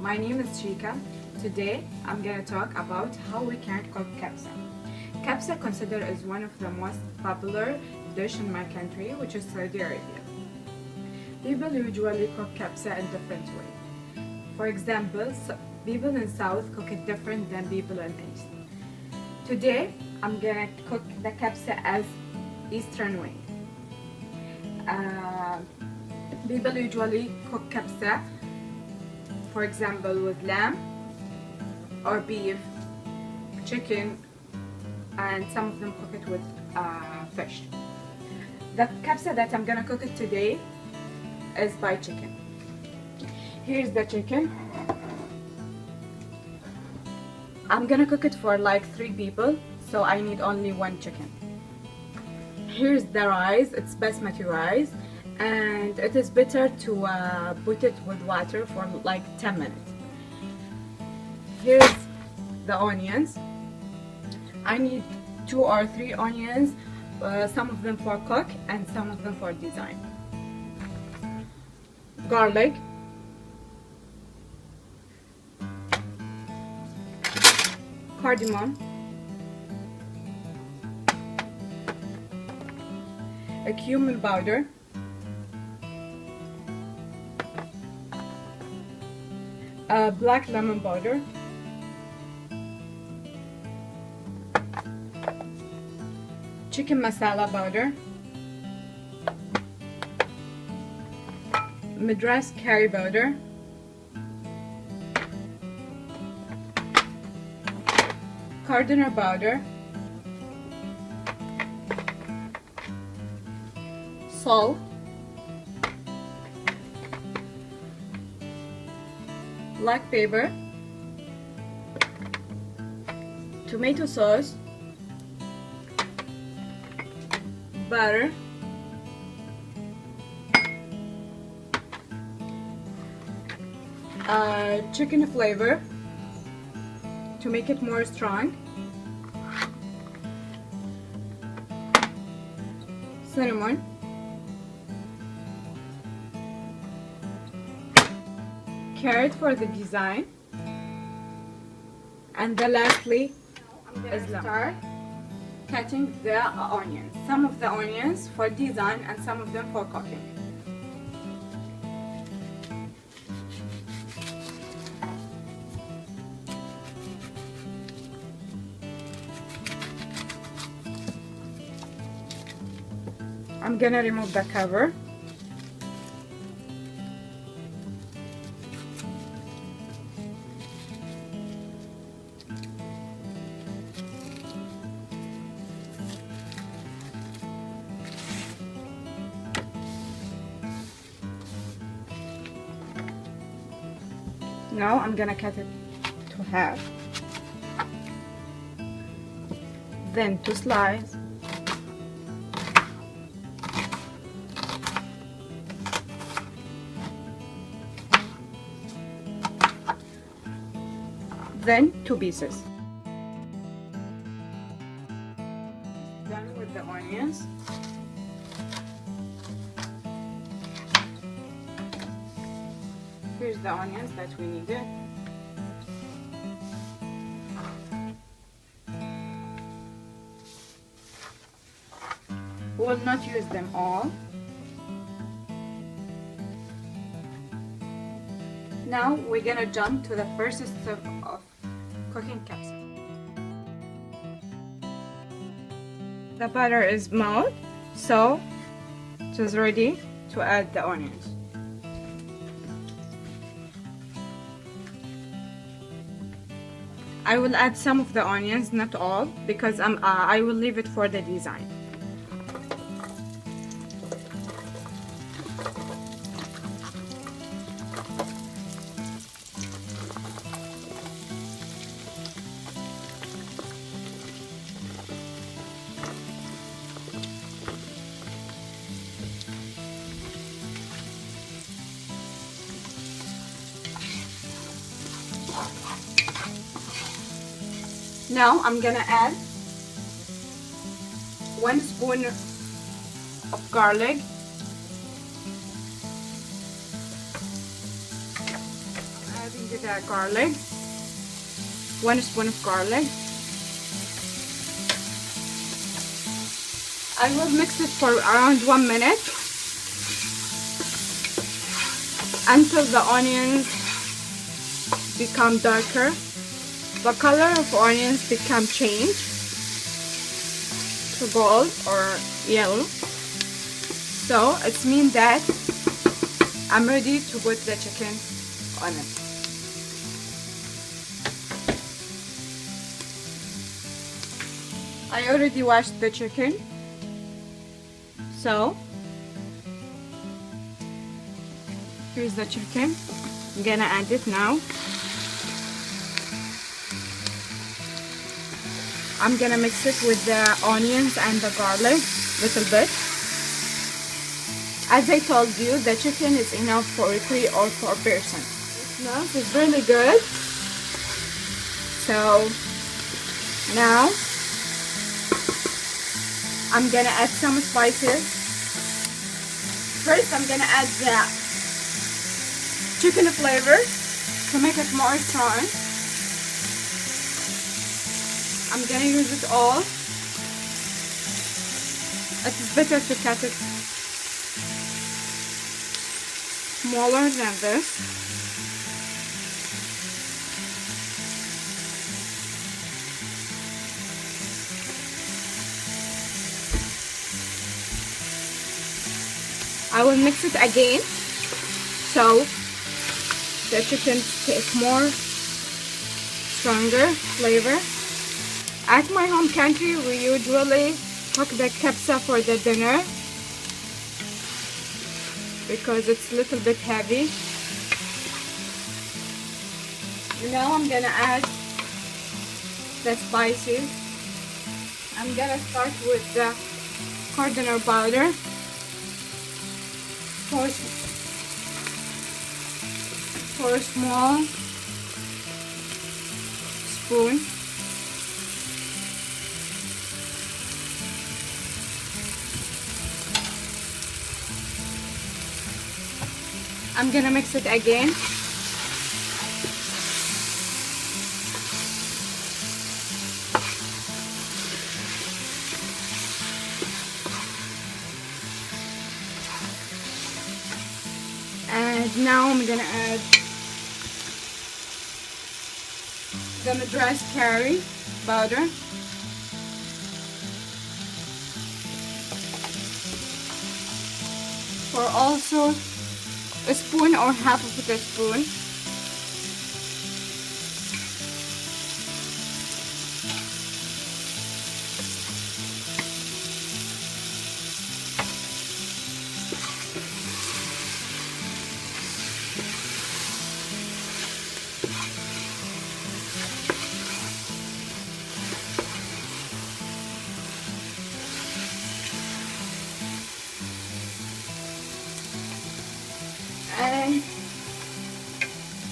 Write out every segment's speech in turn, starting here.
my name is Shika. Today I'm gonna talk about how we can cook kabsah. Kabsah considered as one of the most popular dish in my country, which is Saudi Arabia. People usually cook kabsah in different ways. For example, people in South cook it different than people in East. Today I'm gonna cook the kabsah as Eastern way. People usually cook kabsah, for example, with lamb or beef, chicken, and some of them cook it with fish. The kabsah that I'm gonna cook it today is by chicken. Here's the chicken. I'm gonna cook it for like 3 people, so I need only 1 chicken. Here's the rice. It's basmati rice, and it is better to put it with water for like 10 minutes. Here's the onions. I need 2 or 3 onions, some of them for cook and some of them for design. Garlic, cardamom, a cumin powder, black lemon powder, chicken masala powder, Madras curry powder, cardamom powder, salt, black pepper, tomato sauce, butter, chicken flavor to make it more strong, cinnamon, carrot for the design, and the lastly is start cutting the onions. Some of the onions for design and some of them for cooking. I'm gonna remove the cover. Now I'm gonna cut it to half, then to slice, then 2 pieces. Done with the onions. Here's the onions that we needed. We will not use them all. Now we're gonna jump to the first step of cooking kabsah. The butter is melted, so it is ready to add the onions. I will add some of the onions, not all, because I will leave it for the design. Now I'm gonna add 1 spoon of garlic, adding garlic, 1 spoon of garlic. I will mix it for around 1 minute until the onions become darker. The color of onions become change to gold or yellow. So it means that I'm ready to put the chicken on it. I already washed the chicken. So here's the chicken. I'm gonna add it now. I'm gonna mix it with the onions and the garlic a little bit. As I told you, the chicken is enough for 3 or 4 persons. It smells is really good. So now I'm gonna add some spices. First, I'm gonna add the chicken flavor to make it more strong. I'm gonna use it all. It's better to cut it smaller than this. I will mix it again so the chicken takes more stronger flavor. At my home country, we usually cook the kabsah for the dinner because it's a little bit heavy. Now I'm gonna add the spices. I'm gonna start with the cardamom powder. 4 small spoon. I'm gonna mix it again. And now I'm gonna add the Madras curry powder. For also a spoon or half of a spoon. And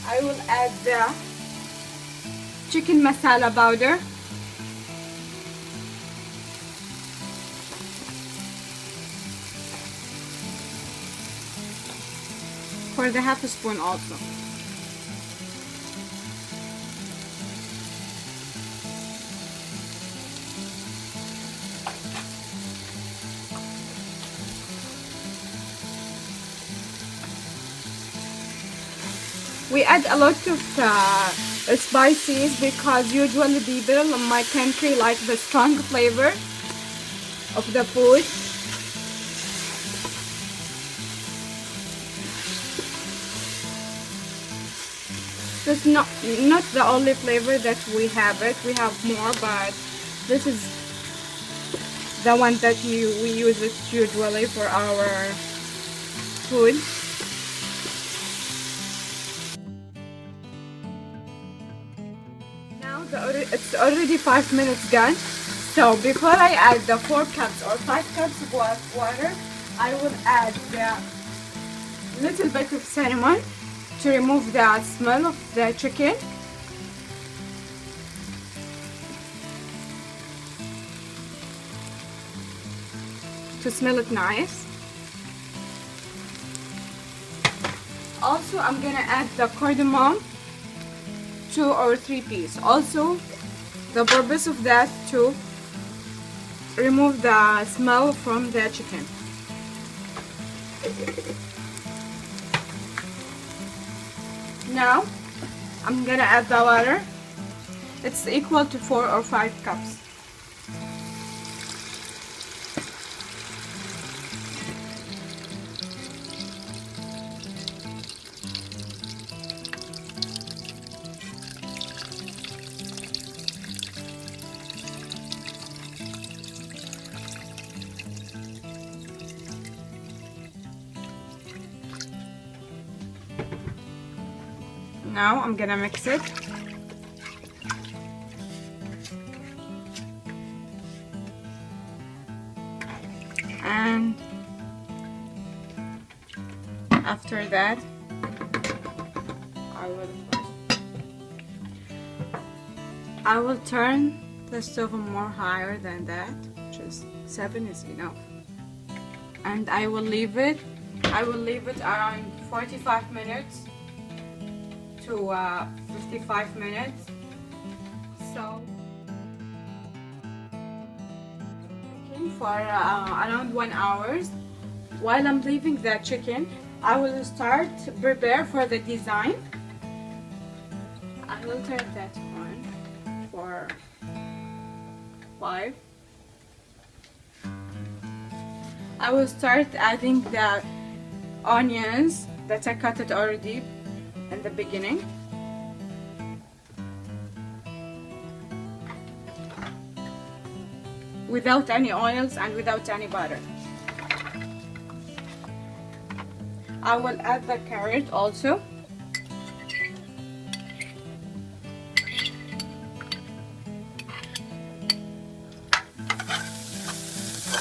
I will add the chicken masala powder. For the half a spoon also. We add a lot of spices because usually people in my country like the strong flavor of the food. This is not the only flavor that we have it. We have more, but this is the one that we use it usually for our food. It's already 5 minutes gone. So before I add the 4 cups or 5 cups of water, I will add the little bit of cinnamon to remove the smell of the chicken. To smell it nice. Also, I'm gonna add the cardamom 2 or 3 pieces. Also, the purpose of that to remove the smell from the chicken. Now I'm gonna add the water. It's equal to 4 or 5 cups. Now I'm gonna mix it. And after that, I will turn the stove more higher than that, which is 7 is enough. And I will leave it around 45 minutes to 55 minutes. So cooking for around 1 hour. While I'm leaving the chicken, I will start prepare for the design. I will turn that on for 5. I will start adding the onions that I cut it already in the beginning. Without any oils and without any butter. I will add the carrot also.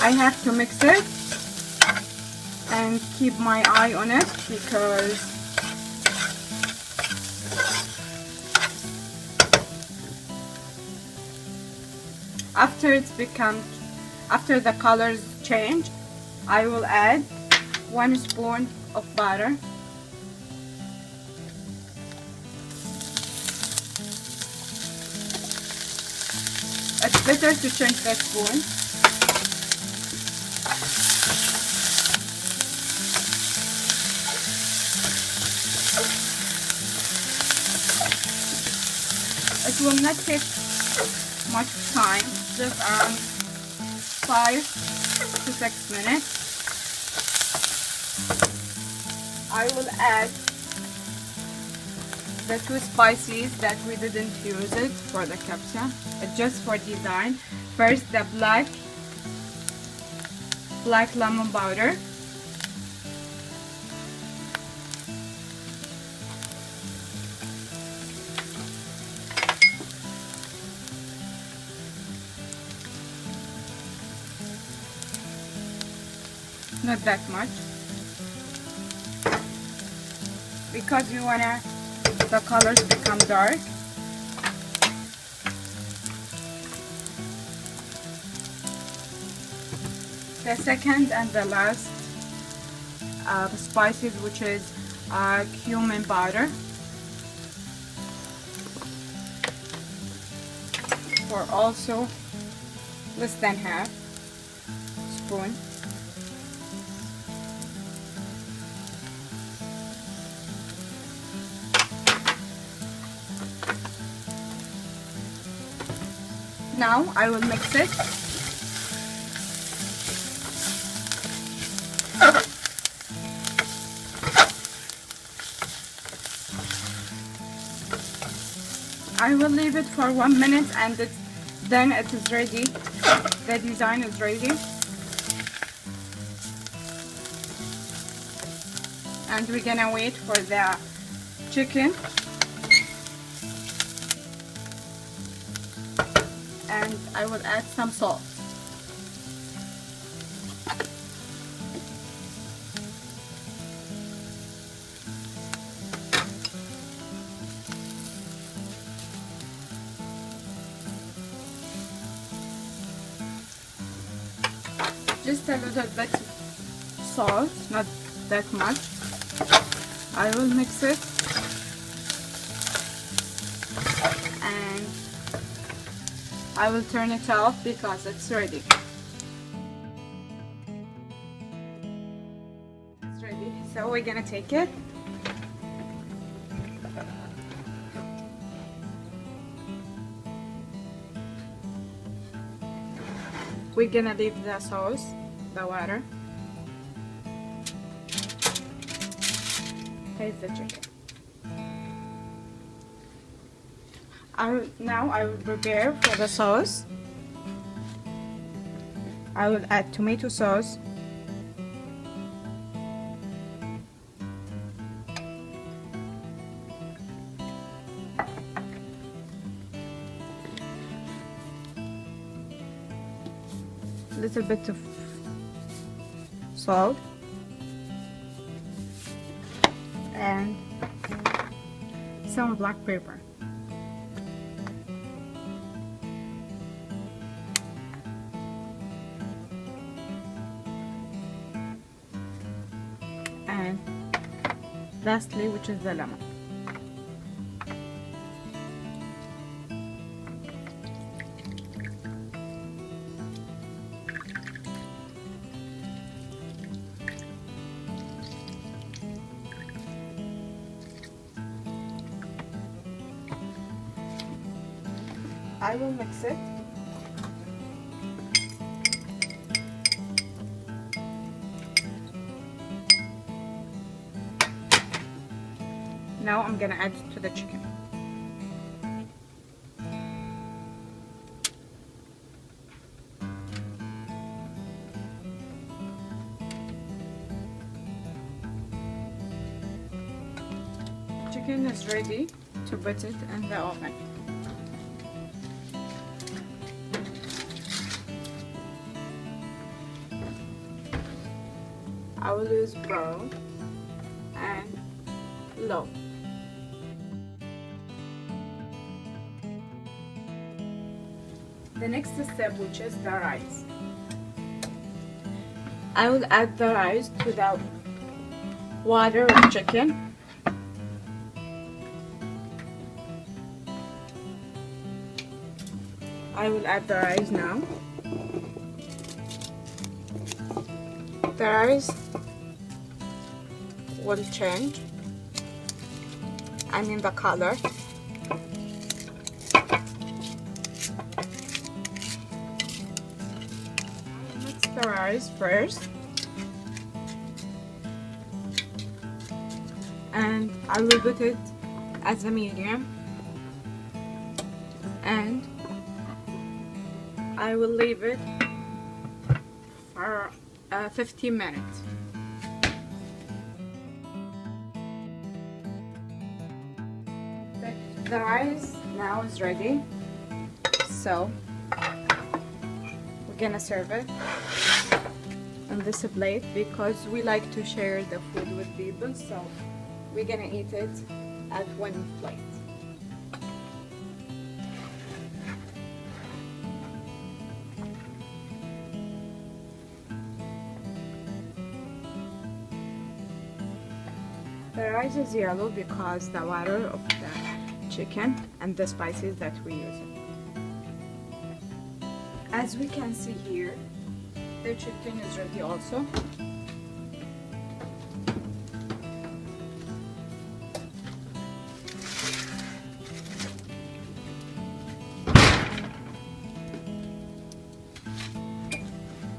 I have to mix it and keep my eye on it because after the colors change, I will add 1 spoon of butter. It's better to change the spoon. It will not take much time, just around 5 to 6 minutes. I will add the 2 spices that we didn't use it for the kabsah. It's just for design. First, the black lemon powder. Not that much, because we wanna the colors become dark. The second and the last spices, which is cumin powder, for also less than half spoon. Now I will mix it. I will leave it for 1 minute and then it is ready. The design is ready. And we're gonna wait for the chicken. And I will add some salt. Just a little bit salt, not that much. I will mix it. I will turn it off because it's ready. It's ready. So we're gonna take it. We're gonna leave the sauce, the water. Here's the chicken. Now I will prepare for the sauce. I will add tomato sauce, little bit of salt, and some black pepper. And lastly, which is the lemon. I will mix it. Now I'm gonna add it to the chicken. Chicken is ready to put it in the oven. I will use brown and low. The next step, which is the rice. I will add the rice to the water of chicken. I will add the rice now. The rice will change, I mean the color. Mix the rice first, and I will put it as a medium, and I will leave it for 15 minutes. The rice now is ready, so we're gonna serve it on this plate because we like to share the food with people, so we're gonna eat it at one plate. The rice is yellow because the water of the chicken and the spices that we use. As we can see here, the chicken is ready also.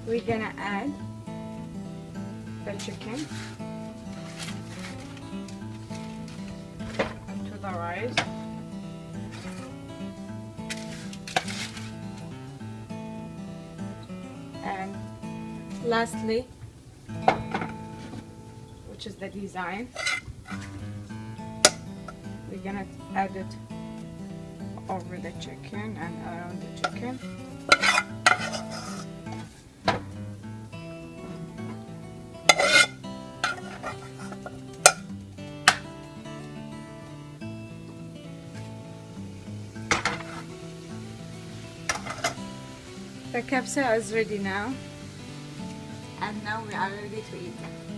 We're gonna add the chicken onto the rice. And lastly, which is the design, we're gonna add it over the chicken and around the chicken. The kabsah is ready now, and now we are ready to eat it.